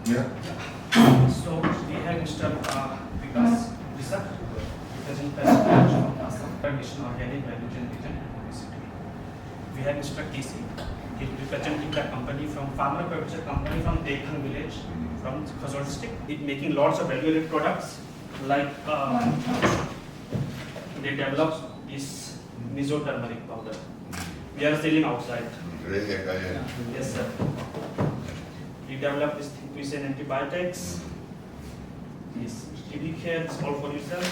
Yeah. So we have installed because ziak, because in percentage of Assam, traditional organic value chain region and obesity. We have Mr. KC, he representing the company from farmer producer company from Dekhan village, from Khazol district. It making lots of value-added products like they develop this miso turmeric powder. We are selling outside. Really? Yeah. Yes, sir. We develop this thing antibiotics. This TB care is all for you, sir.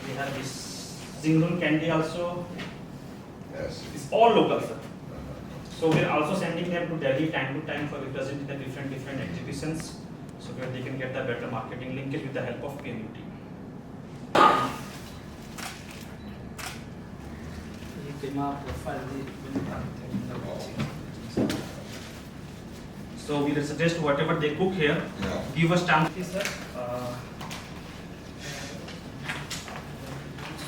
We have this zingrun candy also. Yes. It's all local, sir. So we are also sending them to Delhi time to time for representing the different exhibitions, so that they can get the better marketing linkage with the help of PMUT. So we suggest whatever they cook here, give us stamp, sir.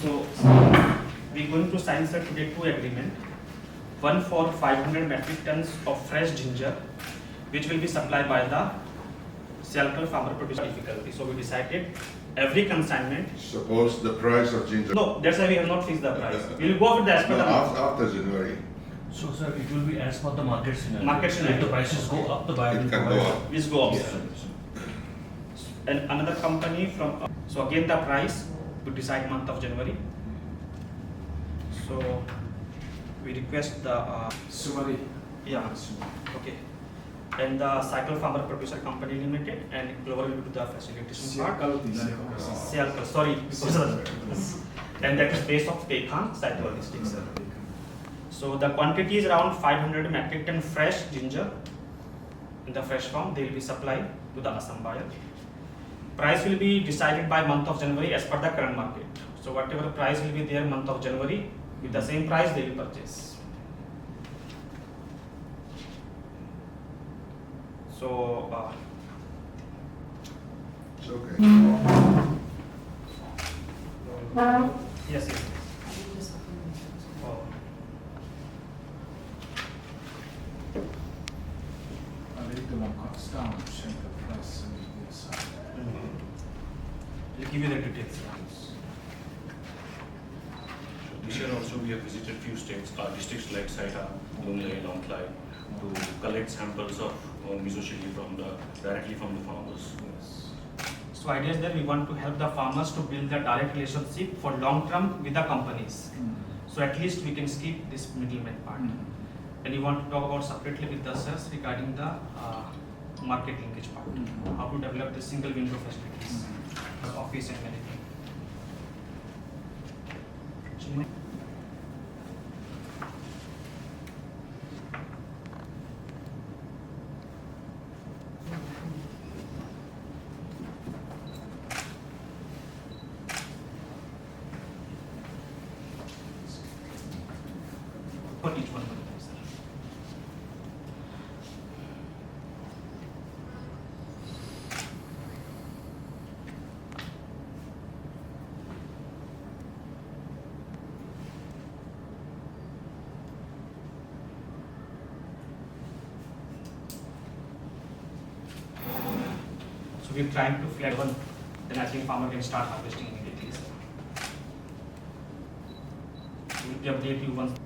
So we're going to sign, sir, today 2 agreements. One for 500 metric tons of fresh ginger, which will be supplied by the Sawrkar farmer producer difficulty. So we decided every consignment. Suppose the price of ginger. No, that's why we have not fixed the price. We will go with the as per the after January. So, sir, it will be as per the market scenario. Market scenario. If the prices go up, the buyer will It can provide. go up. Which go up. Yes. And another company from. So again the price we decide month of January. So we request the. Sumari. Yeah. Okay. And the Cycle Farmer Producer Company Limited and Glover will do the facilitation part. Sawrkar, sorry. And that is based of Dekhan, Saitwal district, sir. So the quantity is around 500 metric ton fresh ginger in the fresh form. They will be supplied to the Assam buyer. Price will be decided by month of January as per the current market. So whatever price will be there month of January, with the same price they will purchase. So It's okay. yes, yes. Oh. A little one cuts down, check the price and this. I'll give you the details. This year also we have visited few states, districts like Tharah, hlawhtling, to collect samples of miso chili directly from the farmers. So idea is that we want to help the farmers to build the direct relationship for long term with the companies. So at least we can skip this middleman part. And we want to talk about separately with the sales regarding the market linkage part. How to develop the single window facilities, office and everything. For each one of them, sir. So we're trying to flag one, then I think farmer can start harvesting immediately, sir. We'll update you once.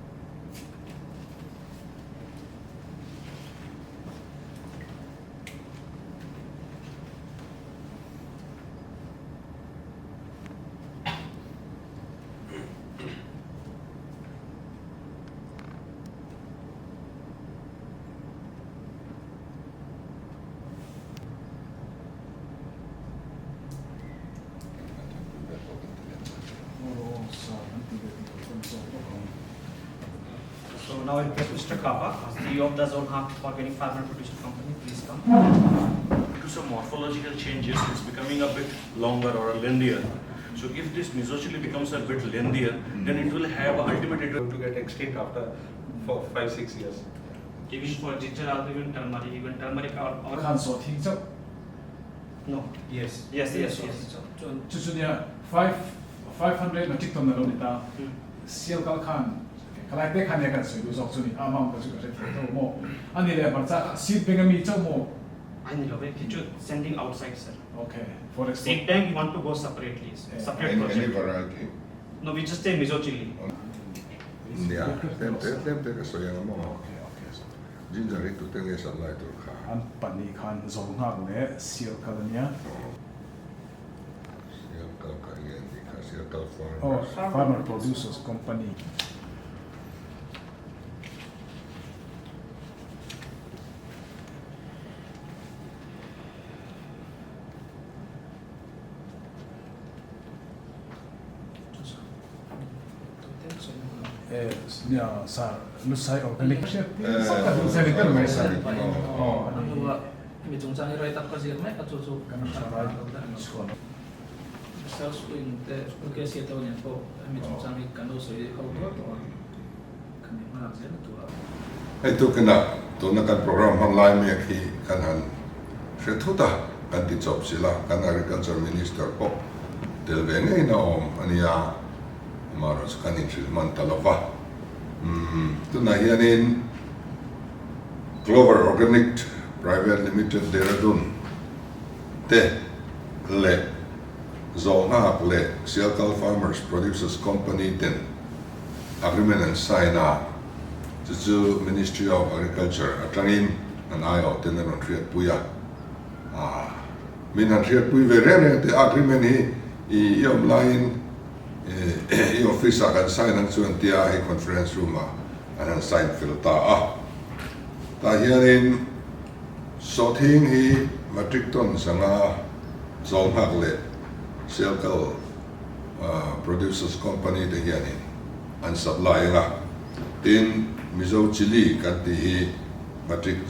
So now I request Mr. Kaba, CEO of the Zone Half Organic Farmer Producer Company, please come. Due to some morphological changes, it's becoming a bit longer or lengthier. So if this miso chili becomes a bit lengthier, then it will have ultimately to get extinct after 5-6 years. Even for ginger, also even turmeric or看所听证 no. Yes. Yes. 就是呢500 metric ton 那种的，小高看，看来得看那个水路上处理，啱啱嗰時嗰隻條都冇，安尼咧，或者蝕俾個米做冇， I know, sending outside, sir. Okay. For export. Seed bank, we want to go separately, Yeah. separate Any project. variety. No, we just say miso chili. Yeah, tem kaso yang mo. Okay, okay. So, Ginger itu tengah salai tu kah. an pani khan zongak le seal kalania. Siap kalau kalian dikasih kalau Oh, farmers. farmer producers company. Yeah, sa lusai organic. Sa little may sa. Oh, mi chung chang rai tak ka zir mai ka chu chu kan sa right school te school ke sia to nyan ko mi chung chang mi kan do so ye ko to kan ni ma zen tu Itu kena tu nak program online ni ki kanan. Setudah kan dijob sila kan agriculture minister po. Delvenge ina ania maros kan instrument talava. Tu na hianin Clover Organic Private Limited Dehradun te le zonga le Sawrkar Farmers Producers Company ten agreement and sign up to Ministry of Agriculture atangin an ayo ten an triat puya min an triat pui verene te agreement hi iom line i office akan sign an chuan tia hi conference room an sign filta ta hianin Sothing hi metric ton sanga zonghak le Sawrkar Producers Company te hianin an supply nga tin mizo chili kan ti hi metric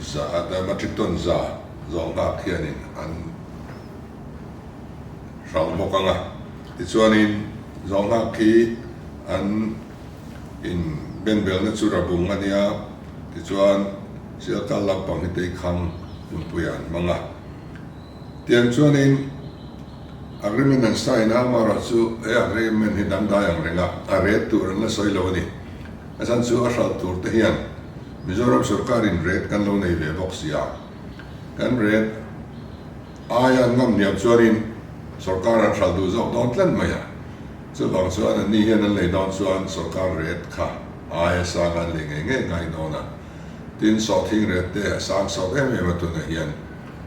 ton za zonghak hianin an hralhna nga ti chuanin zonghak hi an in benbel na churabung ania ti chuan Sawrkar lampang hi te khang puyan mga tiang chuanin agreement an sign mara chu agreement hi dangdayang renga red tur na soilo ni asan chu asal tur te hian Mizoram Sarkar in red kan lo nei ve boxia kan red aya ngam niam chuanin Sarkar an sal du zo don tlan maya chu bang chuan ni hian an lei don chuan Sarkar red kha aya sangan le nge ngai dona tin Sothing red te sang so em tu na hian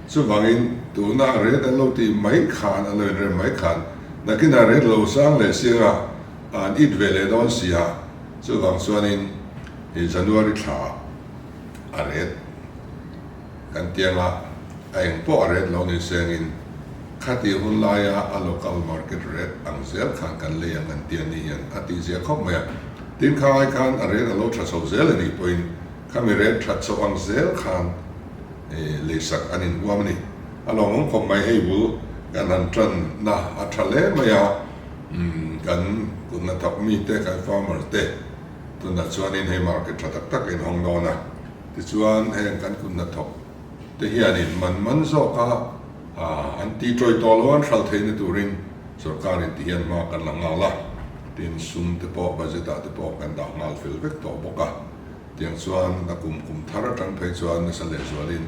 chu bangin tu na red an lo ti mai khan an lo re mai khan nakin a red lo sang le singa an it vele don sia chu bang chuanin in January tha a red kan tianga aeng po a red lo ni sengin khati hunlaya a local market red ang zel khan kan le yang kan tian ni hian ati zia khop maya tin khai khan a red a lo tha so zel ni point kami red that so ang zel khan lesak anin uamni along kom mai hei bu kan an tran na athale maya kan kun na thap mi te kan farmer te tun na chuanin hei market thatak tak in hong dona ti chuan heng kan kun na thap te hianin man zo ka an ti troi tolwan thal thein turin Sarkar in ti hian ma kan langala tin sum te po budget te po kan da ngal fil vek to boka tiang chuan na kum thara tang phei chuan na sale zualin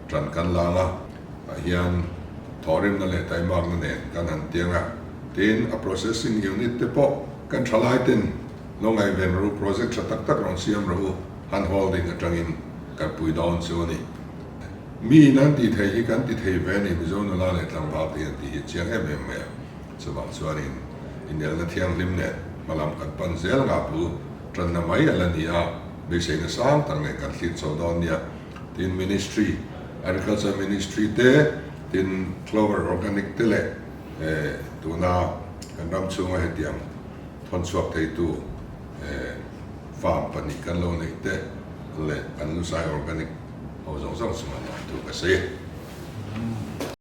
tran kan langa hian thorim na le tai mak na nen kan han tianga tin a processing unit te po kan thalai ten longai ven ru project tak tak rong siam ru han holding atangin kan pui down chuani mi nan ti thei hi kan ti thei ve ni mizo na la le tlang ba ti ti chiang em me chuwang chuanin indel na thiang lim ne malam kan pan zel nga pu tran na mai ala ni a be sei na sang tang ne kan thlit so don nia tin ministry agriculture ministry te tin Clover Organic te le tu na kan ram chunga he tiang thon chuak thei tu farm pani kan lo nei te le kan lu sai organic ho zong zong sma tu ka se